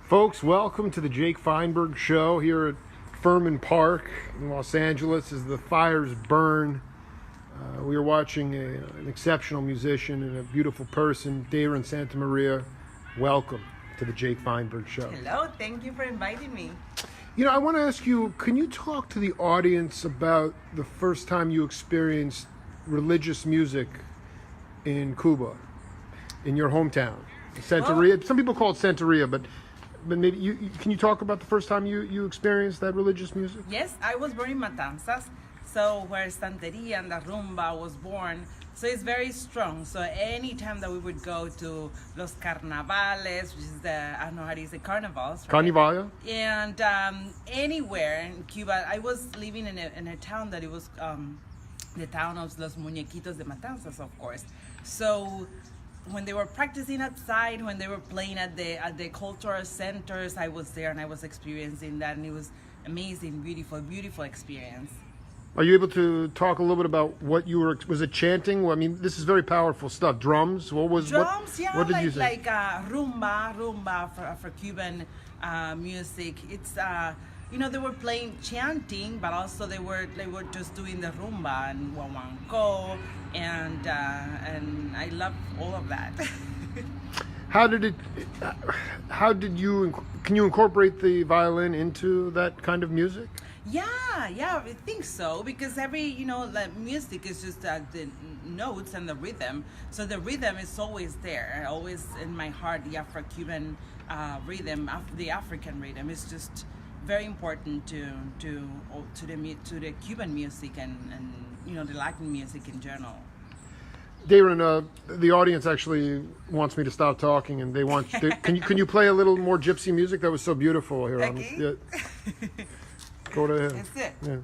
Folks, welcome to the Jake Feinberg Show here at Furman Park in Los Angeles as the fires burn. We are watching an exceptional musician and a beautiful person, Dayren Santamaria. Welcome to the Jake Feinberg Show. Hello, thank you for inviting me. You know, I want to ask you, can you talk to the audience about the first time you experienced religious music in Cuba, in your hometown? Santamaria. Well, some people call it Santamaria, but maybe can you talk about the first time you experienced that religious music? Yes, I was born in Matanzas, so where Santeria and the rumba was born. So it's very strong. So any time that we would go to los carnavales, which is I don't know how to say carnivals, right? Carnival. And anywhere in Cuba, I was living in a town that it was the town of Los Muñequitos de Matanzas, of course. So when they were practicing outside, when they were playing at the cultural centers, I was there and I was experiencing that, and it was amazing, beautiful experience. Are you able to talk a little bit about what you were? Was it chanting? Well, I mean, this is very powerful stuff. Drums. What was drums? What did you say? Like rumba for Cuban music. It's they were playing chanting, but also they were just doing the rumba and guaguancó, and I love all of that. Can you incorporate the violin into that kind of music? Yeah, I think so, because every, the music is just the notes and the rhythm. So the rhythm is always there, always in my heart. The Afro-Cuban rhythm, the African rhythm is just very important to the Cuban music and the Latin music in general. Dayren, the audience actually wants me to stop talking, and they want. Can you play a little more gypsy music? That was so beautiful here. Okay. Go ahead. That's it. Yeah.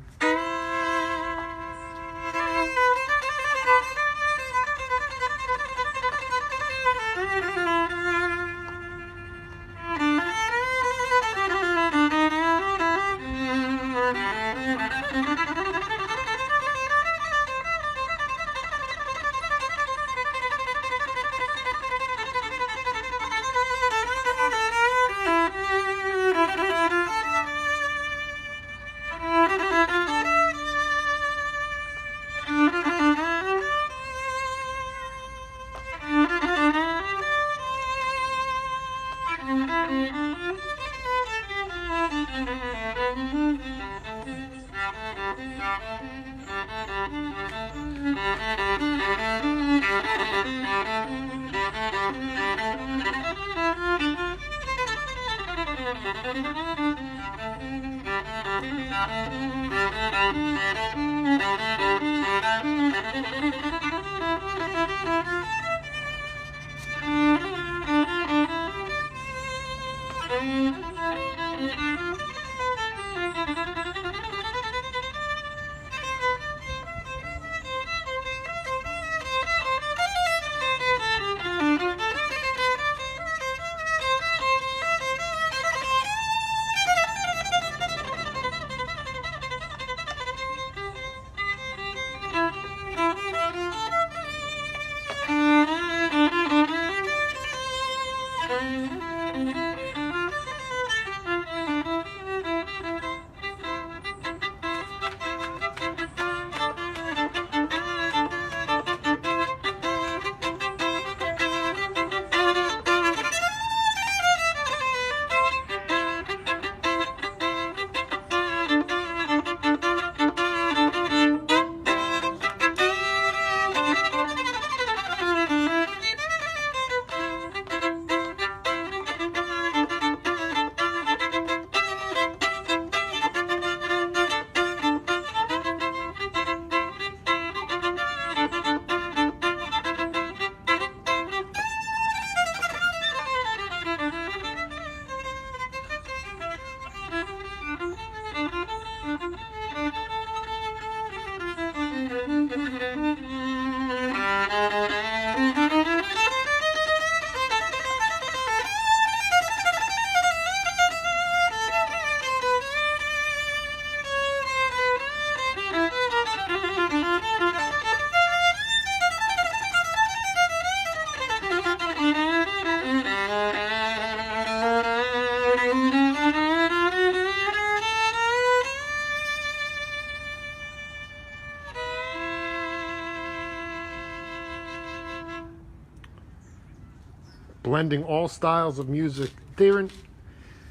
blending all styles of music. Dayren,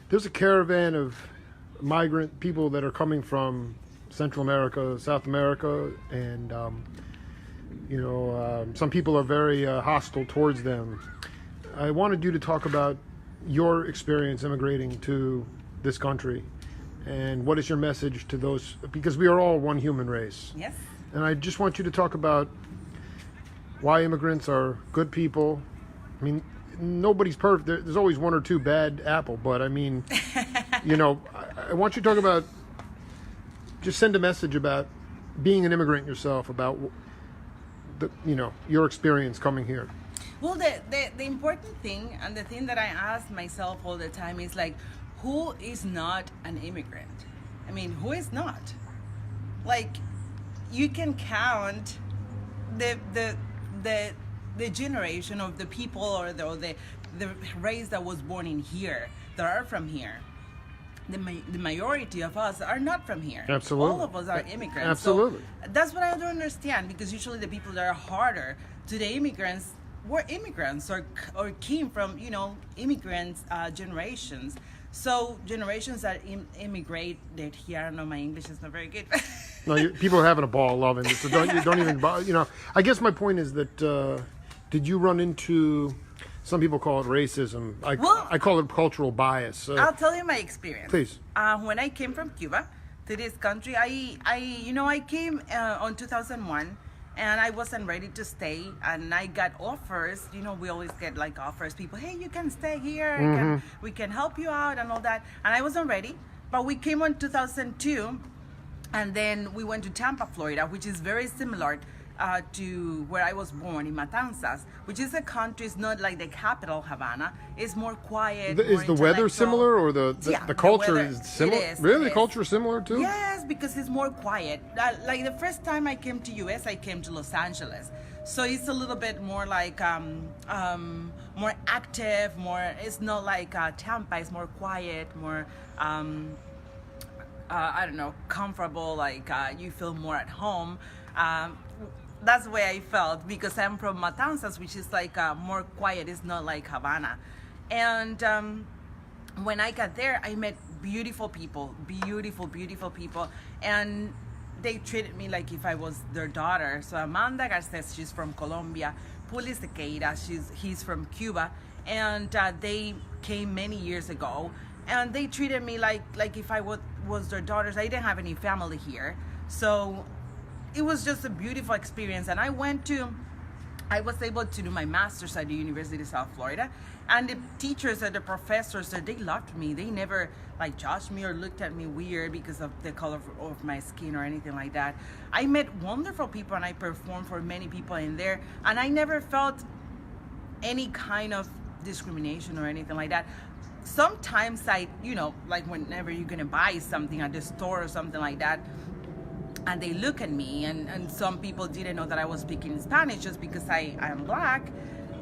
there's a caravan of migrant people that are coming from Central America, South America, and some people are very hostile towards them. I wanted you to talk about your experience immigrating to this country, and what is your message to those, because we are all one human race. Yes. And I just want you to talk about why immigrants are good people. I mean, nobody's perfect. There's always one or two bad apple, but I mean, I want you to talk about, just send a message about being an immigrant yourself, about your experience coming here. Well, the important thing, and the thing that I ask myself all the time, is like, who is not an immigrant? I mean, who is not? Like, you can count the generation of the people or the race that was born in here, that are from here. The majority of us are not from here. Absolutely. All of us are immigrants. Absolutely. So that's what I don't understand, because usually the people that are harder to the immigrants were immigrants or came from, immigrants generations. So generations that immigrated here, I don't know, my English is not very good. No, people are having a ball loving it, so don't even, I guess my point is that, did you run into, some people call it racism. I call it cultural bias. I'll tell you my experience. Please. When I came from Cuba to this country, I came on 2001, and I wasn't ready to stay, and I got offers. We always get like offers. People, hey, you can stay here. We can help you out and all that. And I wasn't ready, but we came on 2002, and then we went to Tampa, Florida, which is very similar to where I was born, in Matanzas, which is a country. It's not like the capital, Havana. It's more quiet. Is the weather similar, or the culture is similar? It is, really, the culture is similar too? Yes, because it's more quiet. Like the first time I came to US, I came to Los Angeles, so it's a little bit more like more active. It's not like Tampa. It's more quiet, more I don't know, comfortable. Like you feel more at home. That's the way I felt, because I'm from Matanzas, which is like more quiet. It's not like Havana. And when I got there, I met beautiful people, beautiful people. And they treated me like if I was their daughter. So Amanda Garces, she's from Colombia. Pulis Sequeira, he's from Cuba. And they came many years ago. And they treated me like if I was their daughters. I didn't have any family here. So it was just a beautiful experience. And I was able to do my master's at the University of South Florida. And the teachers and the professors, they loved me. They never like judged me or looked at me weird because of the color of my skin or anything like that. I met wonderful people, and I performed for many people in there. And I never felt any kind of discrimination or anything like that. Sometimes like whenever you're gonna buy something at the store or something like that, and they look at me, and some people didn't know that I was speaking Spanish just because I am black,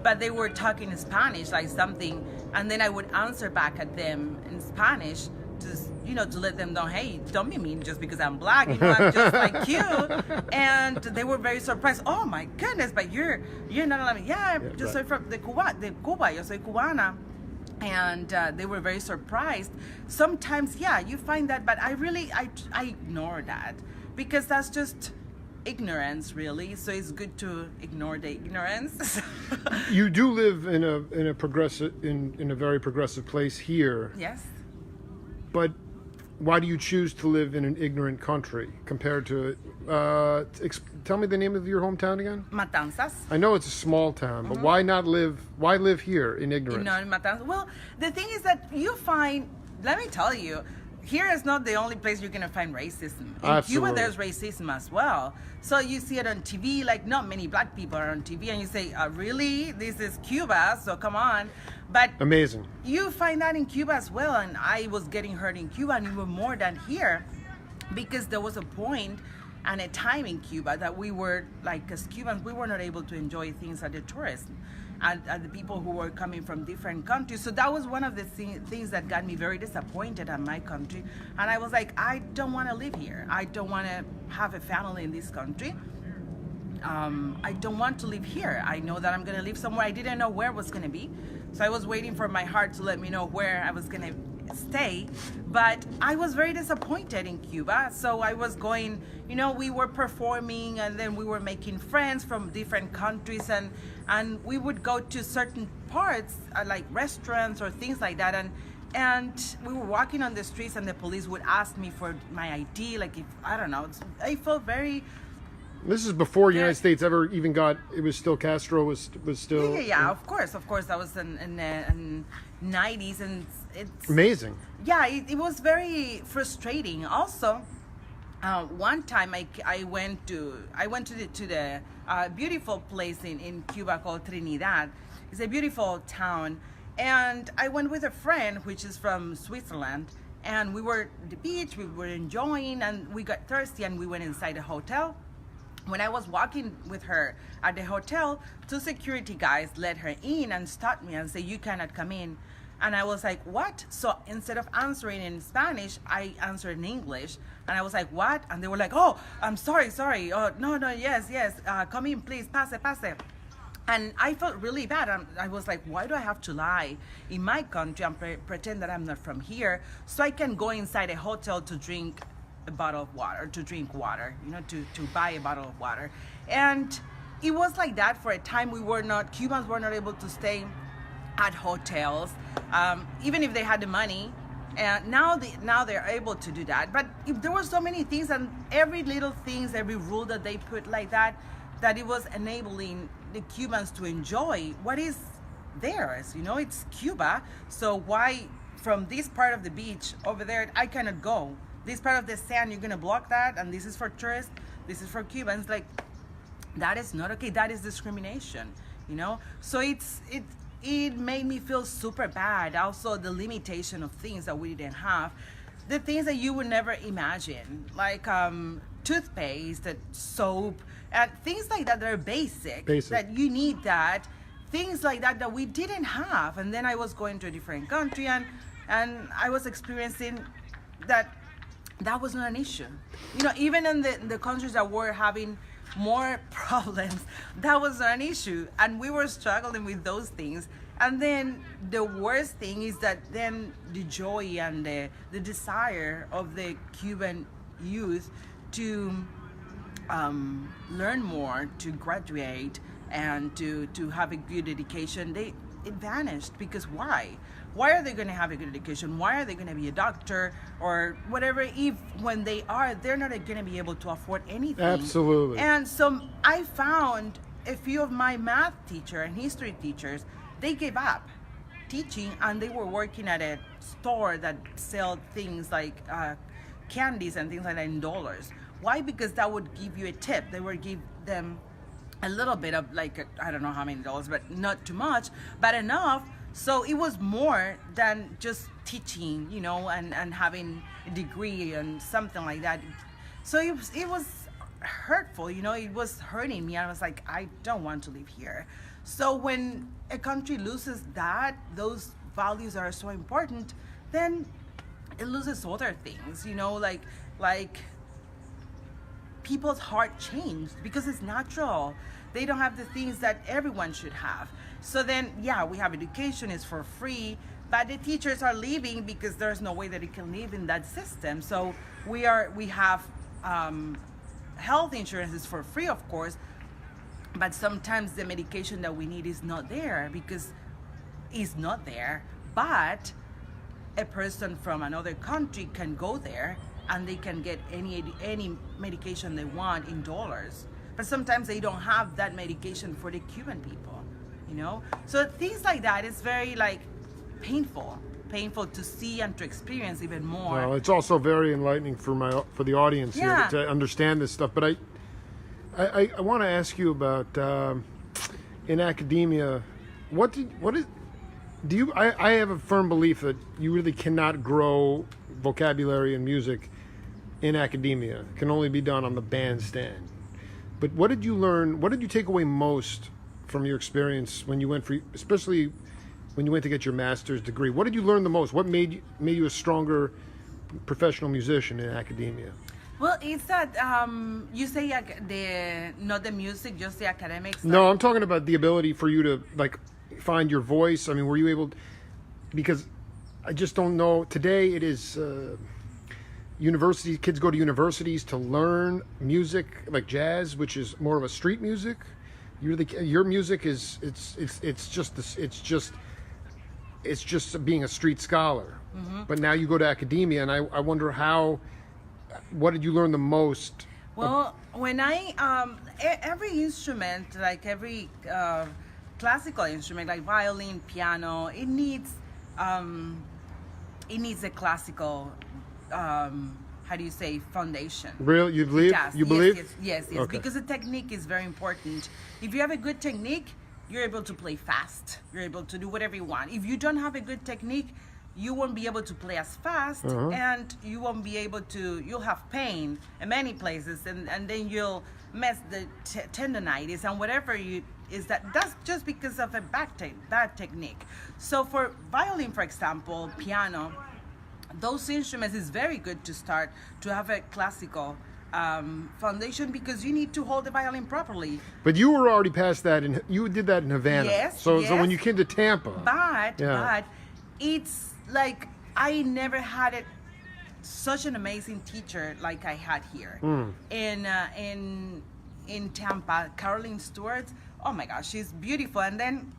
but they were talking Spanish like something, and then I would answer back at them in Spanish to let them know, hey, don't be mean just because I'm black, I'm just like you. And they were very surprised. Oh my goodness, but you're not like me. Yeah, just soy from Cuba, yo soy cubana. And they were very surprised. Sometimes, you find that, but I ignore that, because that's just ignorance, really. So it's good to ignore the ignorance. You do live in a very progressive place here. Yes. But why do you choose to live in an ignorant country compared to? Tell me the name of your hometown again. Matanzas. I know it's a small town, but why live here in ignorance? In Matanzas. Well, the thing is that you find. Let me tell you. Here is not the only place you're going to find racism. In Cuba, there's racism as well. So you see it on TV, like not many black people are on TV, and you say, really? This is Cuba, so come on. But amazing. You find that in Cuba as well, and I was getting hurt in Cuba, and even more than here, because there was a point and a time in Cuba that we were, like as Cubans, we were not able to enjoy things at the tourists. And the people who were coming from different countries. So that was one of the things that got me very disappointed at my country. And I was like, I don't want to live here. I don't want to have a family in this country. I don't want to live here. I know that I'm going to live somewhere. I didn't know where it was going to be. So I was waiting for my heart to let me know where I was going to stay. But I was very disappointed in Cuba. So I was going, we were performing, and then we were making friends from different countries, and we would go to certain parts, like restaurants or things like that. And we were walking on the streets, and the police would ask me for my ID. Like, if I don't know, I felt very. This is before the United States ever even got. It was still Castro was still. Yeah. Of course. That was in 90s, and it's amazing. Yeah, it was very frustrating. Also, one time I went to the beautiful place in Cuba called Trinidad. It's a beautiful town. And I went with a friend, which is from Switzerland, and we were at the beach, we were enjoying, and we got thirsty, and we went inside the hotel. When I was walking with her at the hotel, 2 security guys let her in and stopped me and said, "You cannot come in." And I was like, "What?" So instead of answering in Spanish, I answered in English. And I was like, "What?" And they were like, "Oh, I'm sorry. Oh, no, yes. Come in, please. Pase. And I felt really bad. I was like, why do I have to lie in my country and pretend that I'm not from here, so I can go inside a hotel to drink a bottle of water, to drink water, to buy a bottle of water. And it was like that for a time. Cubans were not able to stay at hotels, even if they had the money. And now they're able to do that. But there were so many things, and every little things, every rule that they put like that it was enabling the Cubans to enjoy what is theirs. It's Cuba. So why from this part of the beach over there I cannot go? This part of the sand, you're gonna block that, and this is for tourists, this is for Cubans. Like, that is not okay. That is discrimination. So it made me feel super bad. Also, the limitation of things that we didn't have, the things that you would never imagine, like toothpaste, soap, and things like that are basic. That you need that, things like that we didn't have. And then I was going to a different country, and I was experiencing that was not an issue. Even in the countries that were having more problems, that was not an issue, and we were struggling with those things. And then the worst thing is that then the joy and the desire of the Cuban youth to learn more, to graduate, and to have a good education, it vanished. Because why are they going to have a good education? Why are they going to be a doctor or whatever, if when they're not going to be able to afford anything? Absolutely. And so I found a few of my math teacher and history teachers, they gave up teaching, and they were working at a store that sell things like candies and things like that in dollars. Why? Because that would give you a tip. They would give them a little bit of, like, I don't know how many dollars, but not too much, but enough. So it was more than just teaching, and having a degree and something like that. So it was hurtful, it was hurting me. I was like, I don't want to live here. So when a country loses those values that are so important, then it loses other things, like people's heart changed, because it's natural. They don't have the things that everyone should have. So then, we have education, it's for free, but the teachers are leaving because there's no way that they can live in that system. So we have health insurance is for free, of course, but sometimes the medication that we need is not there because it's not there. But a person from another country can go there and they can get any medication they want in dollars. But sometimes they don't have that medication for the Cuban people, So things like that is very, painful to see and to experience even more. Well, it's also very enlightening for the audience here to understand this stuff. But I want to ask you about in academia, I have a firm belief that you really cannot grow vocabulary and music in academia. It can only be done on the bandstand. But what did you learn? What did you take away most from your experience when you went especially when you went to get your master's degree? What did you learn the most? What made you a stronger professional musician in academia? Well, it's that you say not the music, just the academics. No, I'm talking about the ability for you to find your voice? I mean, were you able? Because I just don't know. Today it is universities. Kids go to universities to learn music like jazz, which is more of a street music. Your music is it's just being a street scholar. But now you go to academia, and I wonder what did you learn the most? Well, when every instrument, like every classical instrument, like violin, piano, it needs a classical, how do you say, foundation. Really? You believe? Yes, You believe? Yes. Okay. Because the technique is very important. If you have a good technique, you're able to play fast. You're able to do whatever you want. If you don't have a good technique, you won't be able to play as fast, and you won't be able to, you'll have pain in many places, and then you'll mess the tendonitis and whatever that's just because of a bad technique. So for violin, for example, piano, those instruments is very good to start to have a classical foundation, because you need to hold the violin properly. But you were already past that, and you did that in Havana. Yes. So when you came to Tampa, But it's like I never had it such an amazing teacher like I had here in Tampa. Caroline Stewart. Oh my gosh, she's beautiful. And then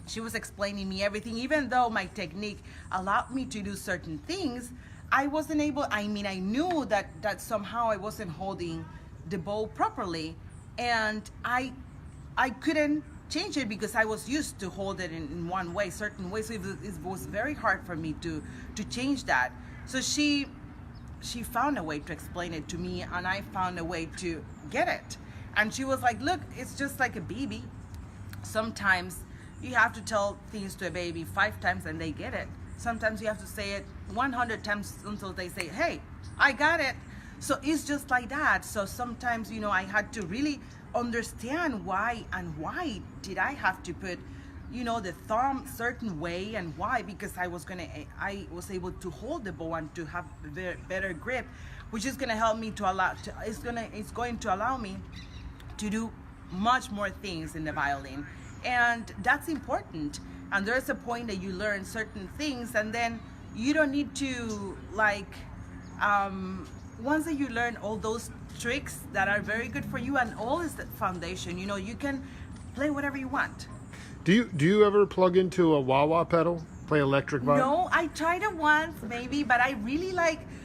she was explaining me everything. Even though my technique allowed me to do certain things, I wasn't able. I mean, I knew that somehow I wasn't holding the bow properly, and I couldn't change it because I was used to hold it in one way, certain way. So it was very hard for me to change that. So she found a way to explain it to me, and I found a way to get it. And she was like, look, it's just like a baby. Sometimes you have to tell things to a baby 5 times and they get it. Sometimes you have to say it 100 times until they say, hey, I got it. So it's just like that. So sometimes, I had to really understand why did I have to put, the thumb certain way, and why, because I was able to hold the bow and to have a better grip, which is going to help me it's going to allow me to do much more things in the violin. And that's important. And there's a point that you learn certain things, and then you don't need to once that you learn all those tricks that are very good for you, and all is the foundation, you can play whatever you want. Do you ever plug into a wah-wah pedal? Play electric violin? No, I tried it once maybe, but I really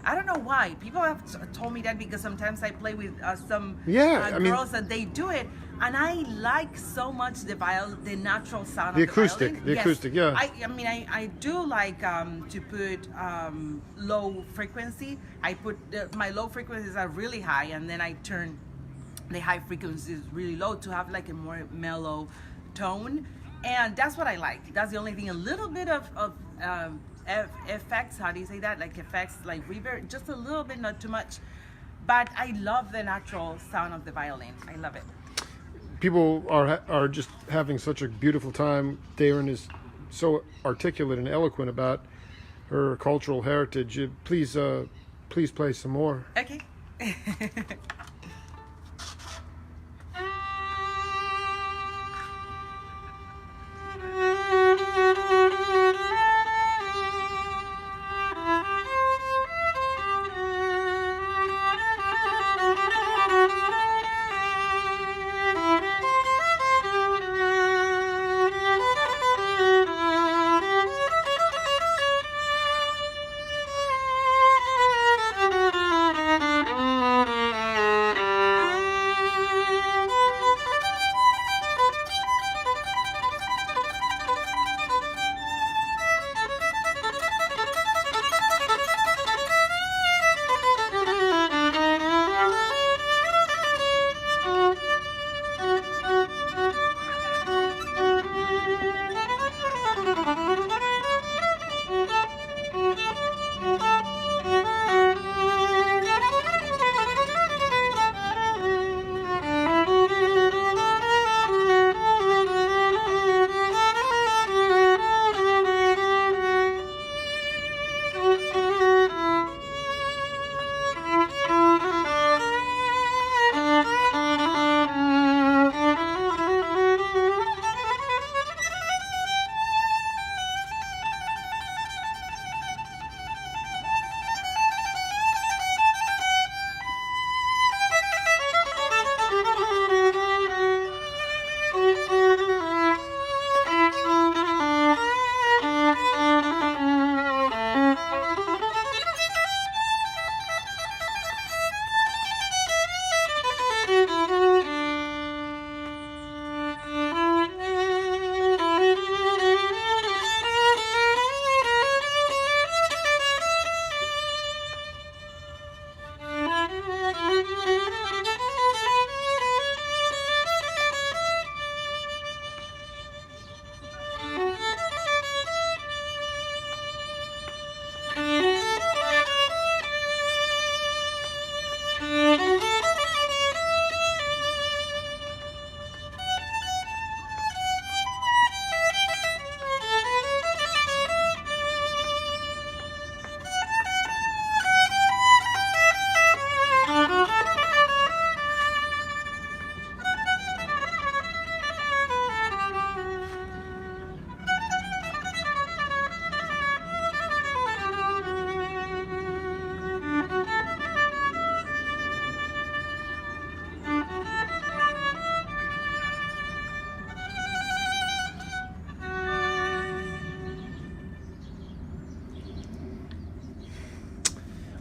I don't know why. People have told me that, because sometimes I play with some girls that they do it, and I like so much the natural sound of the violin. The acoustic, yeah. I do like to put low frequency. I put my low frequencies are really high, and then I turn the high frequencies really low to have like a more mellow tone. And that's what I like. That's the only thing. A little bit of effects. How do you say that? Like effects, like reverb, just a little bit, not too much. But I love the natural sound of the violin. I love it. People are just having such a beautiful time. Dayren is so articulate and eloquent about her cultural heritage. Please play some more. Okay.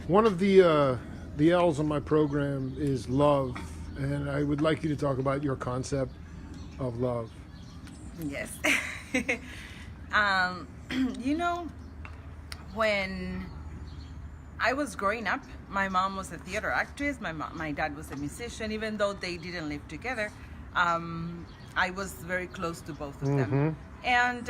One of the L's on my program is love, and I would like you to talk about your concept of love. Yes. um, you know, when I was growing up, my mom was a theater actress. My dad was a musician. Even though they didn't live together, I was very close to both of them. And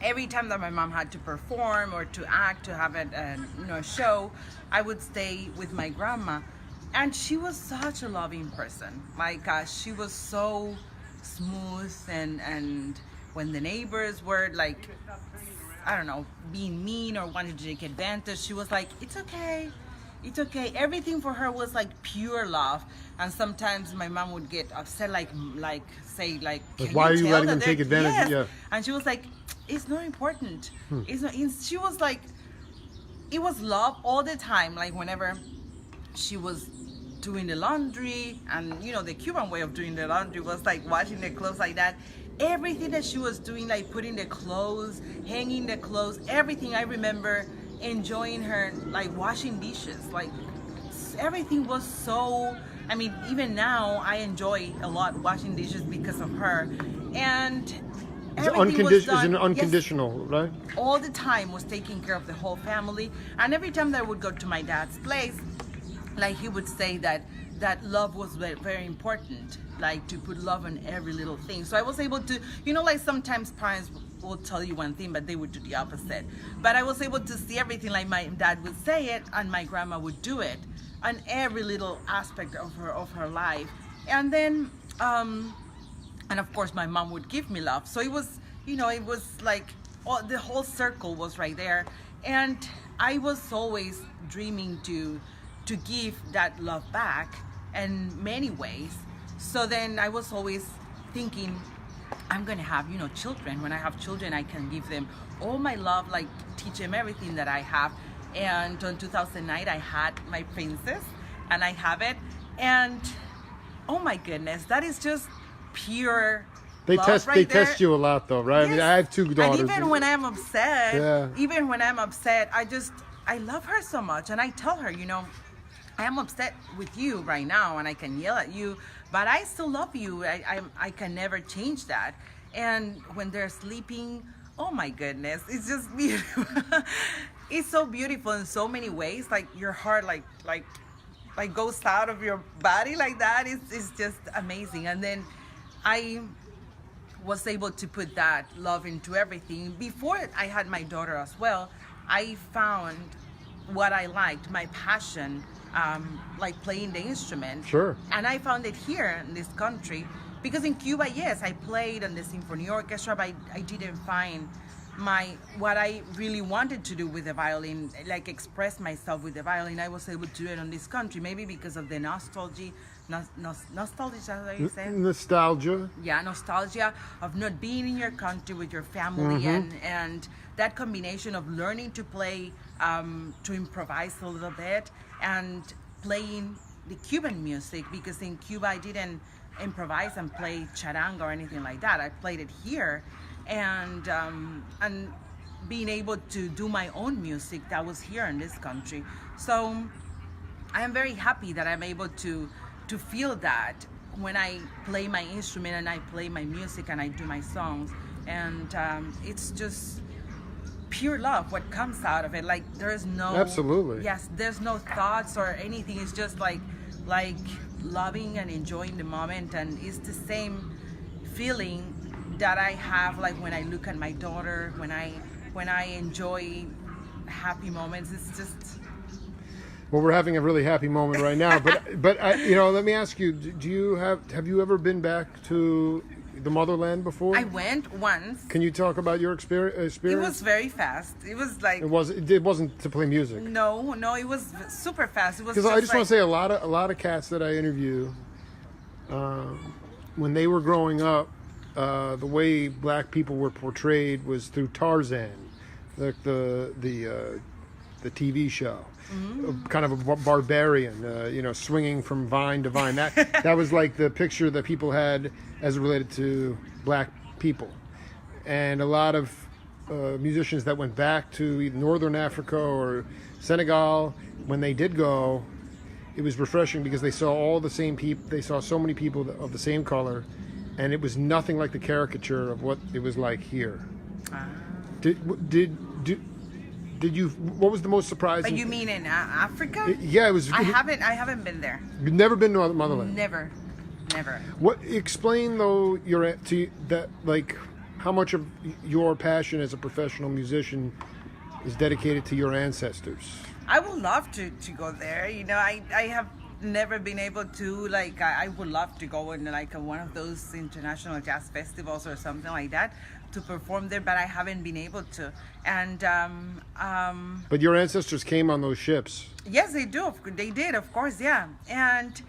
every time that my mom had to perform or to act, to have a show, I would stay with my grandma. And she was such a loving person. My gosh, she was so smooth. And when the neighbors were like, I don't know, being mean or wanted to take advantage, she was like, it's okay. It's okay. Everything for her was like pure love. And sometimes my mom would get upset, like say, like, why are you letting them that take advantage? Yes. Yeah. And she was like, it's not important. It's not. She was like, it was love all the time. Like whenever she was doing the laundry, and the Cuban way of doing the laundry was like washing the clothes like that. Everything that she was doing, like putting the clothes, hanging the clothes, everything, I remember enjoying her, like washing dishes. Like everything was so, I mean, even now I enjoy a lot washing dishes because of her. And everything was done, unconditional, yes, right? all the time, was taking care of the whole family. And every time that I would go to my dad's place, like he would say that love was very, very important, like to put love in every little thing. So I was able to, like sometimes parents will tell you one thing, but they would do the opposite. But I was able to see everything, like my dad would say it and my grandma would do it on every little aspect of her life. And then, and of course my mom would give me love. So it was, it was like the whole circle was right there. And I was always dreaming to give that love back in many ways. So then I was always thinking, I'm gonna have, children. When I have children, I can give them all my love, like teach them everything that I have. And in 2009, I had my princess, and I have it. And oh my goodness, that is just pure love right there. Test you a lot though, right? Yes. I mean, I have 2 daughters. And even when I'm upset, I love her so much. And I tell her, I am upset with you right now, and I can yell at you, but I still love you. I can never change that. And when they're sleeping, oh my goodness, it's just beautiful. It's so beautiful in so many ways. Like your heart, like goes out of your body like that. It's just amazing. And then I was able to put that love into everything. Before I had my daughter as well, I found what I liked, my passion, like playing the instrument. Sure. And I found it here in this country, because in Cuba, yes, I played in the symphony orchestra, but I didn't find what I really wanted to do with the violin, like express myself with the violin. I was able to do it in this country, maybe because of the nostalgia, nostalgia, is that what you say? Nostalgia. Yeah, nostalgia of not being in your country with your family, and that combination of learning to play, to improvise a little bit, and playing the Cuban music, because in Cuba I didn't improvise and play charanga or anything like that. I played it here, and being able to do my own music that was here in this country. So I am very happy that I'm able to feel that when I play my instrument and I play my music and I do my songs. And it's just pure love what comes out of it. Like there's no, absolutely, yes, there's no thoughts or anything. It's just like loving and enjoying the moment. And it's the same feeling that I have, like when I look at my daughter, when I enjoy happy moments. It's just, well, we're having a really happy moment right now. But let me ask you: have you ever been back to the motherland before? I went once. Can you talk about your experience? It was very fast. It was like it wasn't to play music. No, it was super fast. It was because I just want to say a lot of cats that I interview, when they were growing up, the way black people were portrayed was through Tarzan, like the TV show. Kind of a barbarian, swinging from vine to vine. That was like the picture that people had as related to black people. And a lot of musicians that went back to either Northern Africa or Senegal, when they did go, it was refreshing because they saw all the same people. They saw so many people of the same color, and it was nothing like the caricature of what it was like here. Did you? What was the most surprising? But you mean in Africa? Yeah, it was. I haven't been there. You've never been to Motherland. Never. What? Explain though how much of your passion as a professional musician is dedicated to your ancestors. I would love to go there. You know, I have never been able to. Like, I would love to go in one of those international jazz festivals or something like that to perform there, but I haven't been able to. And but your ancestors came on those ships. Yes, they do. They did, of course, yeah. And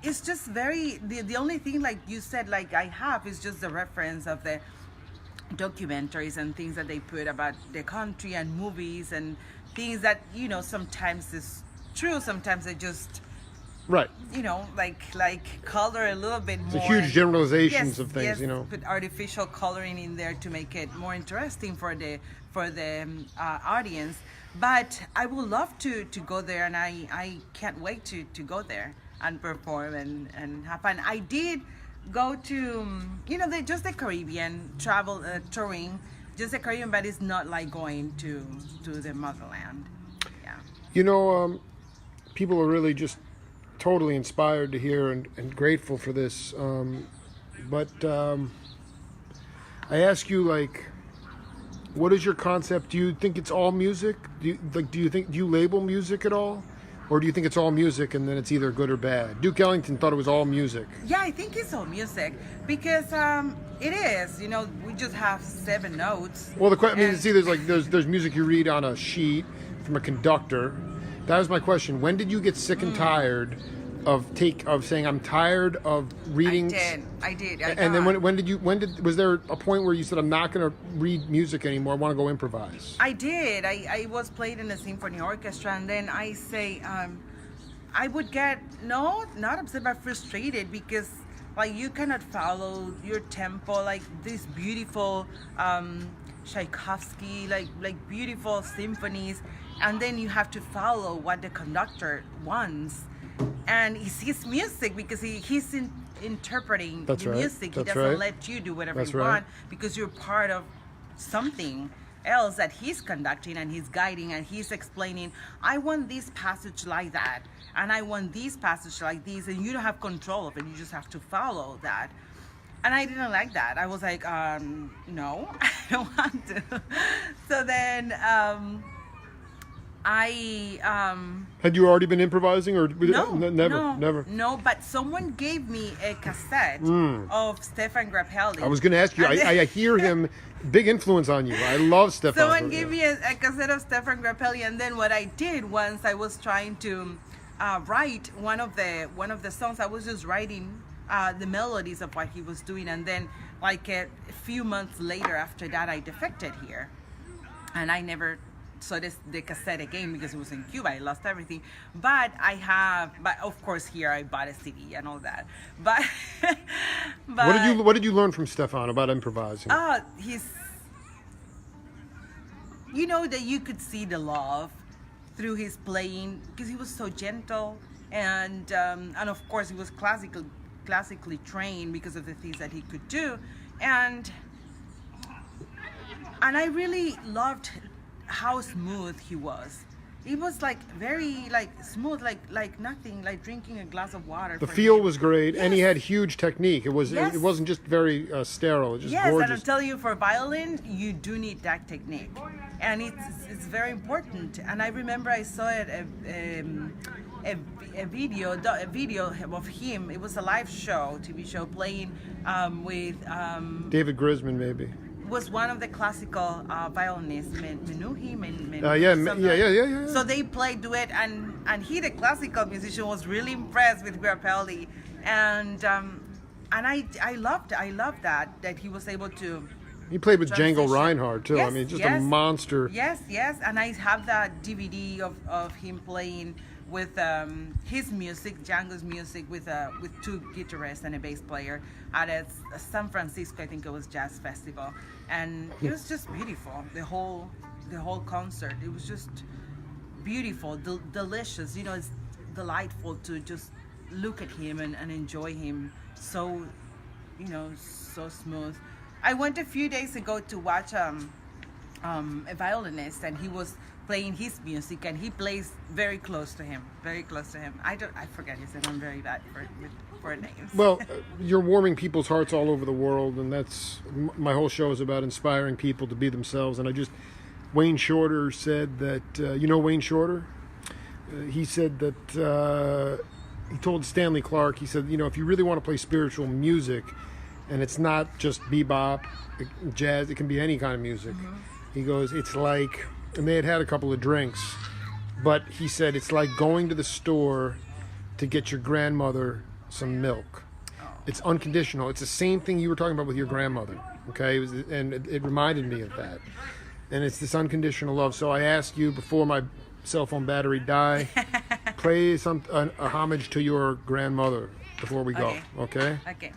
it's just very the only thing, like you said, like I have is just the reference of the documentaries and things that they put about the country and movies and things that, you know, sometimes is true, sometimes they just, right, you know, like color a little bit more. It's a huge generalizations of things, yes, you know. Put artificial coloring in there to make it more interesting for the audience. But I would love to go there, and I can't wait to go there and perform and have fun. I did go to, you know, just the Caribbean travel, touring, just the Caribbean, but it's not like going to the motherland. Yeah. You know, people are really just totally inspired to hear and grateful for this. But I ask you, like, what is your concept? Do you think it's all music? Do you label music at all? Or do you think it's all music and then it's either good or bad? Duke Ellington thought it was all music. Yeah, I think it's all music because it is. You know, we just have 7 notes. Well, there's music you read on a sheet from a conductor. That was my question. When did you get sick and tired of saying I'm tired of reading? I did. And then was there a point where you said I'm not going to read music anymore? I want to go improvise. I did. I was played in a symphony orchestra, and then I say I would get not upset but frustrated because like you cannot follow your tempo, like these beautiful Tchaikovsky like beautiful symphonies, and then you have to follow what the conductor wants. And it's his music because he's interpreting That's the right. music. That's He doesn't right. let you do whatever That's you right. want because you're part of something else that he's conducting and he's guiding and he's explaining. I want this passage like that, and I want this passage like this, and you don't have control of it. You just have to follow that. And I didn't like that. I was like, no, I don't want to. So then Had you already been improvising or never? No, but someone gave me a cassette of Stefan Grappelli. I was going to ask you. I hear him, big influence on you. I love Stefan. Someone gave me a cassette of Stefan Grappelli, and then what I did once I was trying to write one of the songs. I was just writing the melodies of what he was doing, and then like a few months later after that, I defected here, and I never saw the cassette again because it was in Cuba. I lost everything, but of course here I bought a CD and all that. But what did you learn from Stefan about improvising? You know that you could see the love through his playing because he was so gentle, and of course he was classically trained because of the things that he could do, and I really loved how smooth he was. He was like very like smooth, like nothing, like drinking a glass of water. The feel was great, yes. And he had huge technique. It wasn't just very sterile. It was just gorgeous. And I'll tell you, for violin, you do need that technique, and it's very important. And I remember I saw it a video of him. It was a live show, TV show, playing with David Grisman, maybe. Was one of the classical violinists, Menuhi. Yeah. So they played duet, and he, the classical musician, was really impressed with Grappelli, and I loved that he was able to. He played with Django Reinhardt too. Yes, I mean, just a monster. Yes, and I have that DVD of him playing with his music, Django's music, with 2 guitarists and a bass player at a San Francisco, I think it was, jazz festival, and it was just beautiful. The whole concert, it was just beautiful, delicious. You know, it's delightful to just look at him and enjoy him. So, you know, so smooth. I went a few days ago to watch a violinist, and he was playing his music, and he plays very close to him, very close to him. I forget his name. I'm very bad for names. Well, you're warming people's hearts all over the world, and that's my whole show is about inspiring people to be themselves. And Wayne Shorter said that, you know Wayne Shorter? He said that, he told Stanley Clark, he said, you know, if you really want to play spiritual music, and it's not just bebop, jazz, it can be any kind of music. Mm-hmm. He goes, it's like, and they had a couple of drinks, but he said it's like going to the store to get your grandmother some milk. It's unconditional. It's the same thing you were talking about with your grandmother, okay? It reminded me of that. And it's this unconditional love. So I ask you, before my cell phone battery die, play a homage to your grandmother before we go, okay? Okay.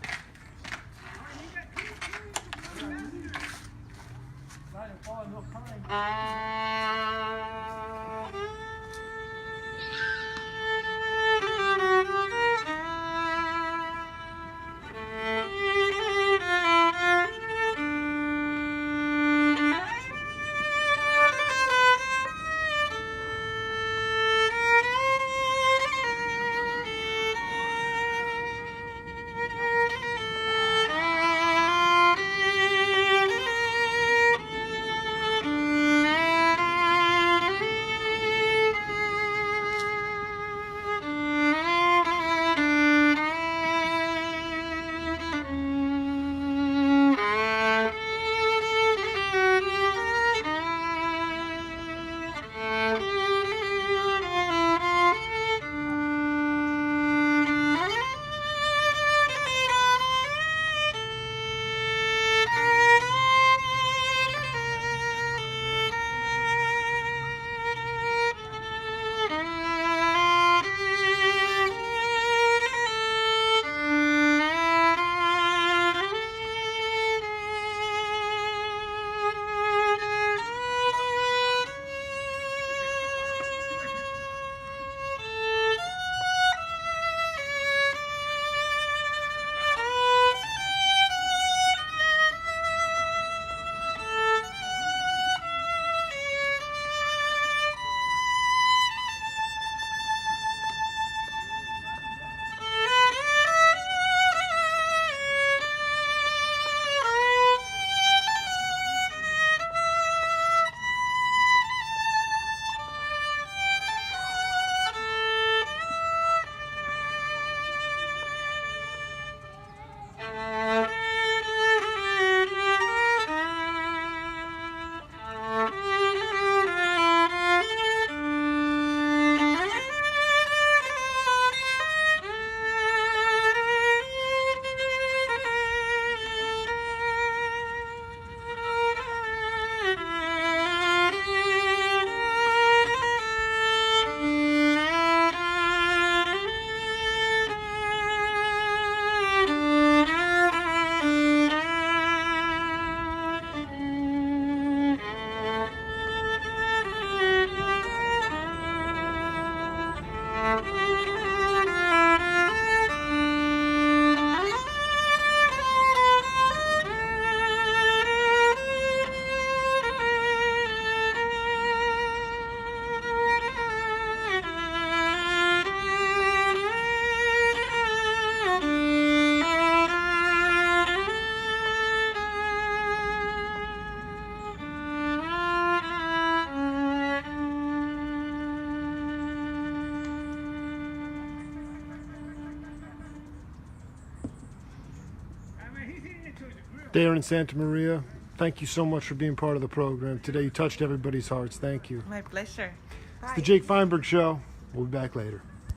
Dayren Santamaria, thank you so much for being part of the program today. You touched everybody's hearts. Thank you. My pleasure. Bye. It's the Jake Feinberg Show. We'll be back later.